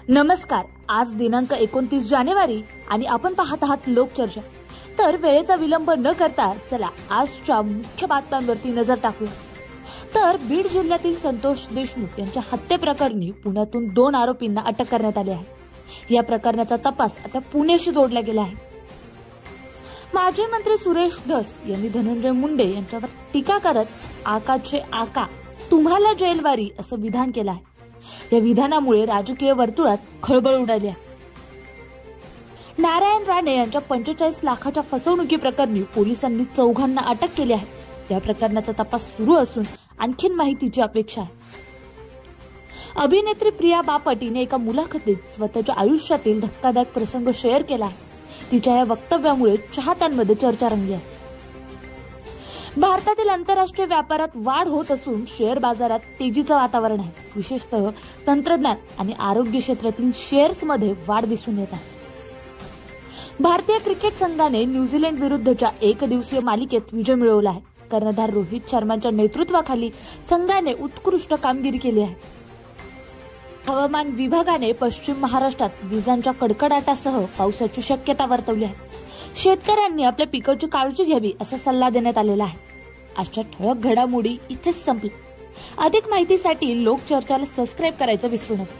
नमस्कार, आज दिनांक 29 जानेवारी आणि आपण पाहत आहात लोकचर्चा। तर वेळेचा विलंब न करता चला आजच्या मुख्य बातम्यांवरती नजर टाकूया। तर बीड जिल्ह्यातील संतोष देशमुख यांच्या हत्येप्रकरणी पुण्यातून 2 आरोपींना अटक करण्यात आली आहे। या प्रकरणाचा तपास आता पुण्याशी जोडला गेला आहे। माजी मंत्री सुरेश धस यांनी धनंजय मुंडे यांच्यावर टीका करत आकाचे आका तुम्हाला जेलवारी असं विधान केलं आहे। या विधानामुळे राजकीय वर्तुळात खळबळ उडाली आहे। नारायण राणे यांच्या 45 लाखाच्या फसवणुकी प्रकरणी पोलिसांनी 4घांना अटक केली आहे। या प्रकरणाचा तपास सुरू असून आणखी माहितीची अपेक्षा आहे। अभिनेत्री प्रिया बापट हिने एका मुलाखतीत स्वतःच्या आयुष्यातील धक्कादायक प्रसंग शेअर केला आहे। तिच्या या वक्तव्यामुळे चाहत्यांमध्ये चर्चा रंगली आहे। भारतातील आंतरराष्ट्रीय व्यापारात वाढ होत असून शेअर बाजारात तेजीचं वातावरण आहे। विशेषतः तंत्रज्ञान आणि आरोग्य क्षेत्रातील शेअर्समध्ये वाढ दिसून येत आहे। भारतीय क्रिकेट संघाने न्यूझीलंड विरुद्धच्या एकदिवसीय मालिकेत विजय मिळवला आहे। कर्णधार रोहित शर्माच्या नेतृत्वाखाली संघाने उत्कृष्ट कामगिरी केली आहे। हवामान विभागाने पश्चिम महाराष्ट्रात विजांच्या कडकडाटासह पावसाची शक्यता वर्तवली आहे। शेतकऱ्यांनी आपल्या पिकाची काळजी घ्यावी असा सल्ला देण्यात आलेला आहे। आजच्या ठळक घडामोडी इथेच संपल्या। अधिक माहितीसाठी लोकचर्चाला सबस्क्राइब करायचं विसरू नका।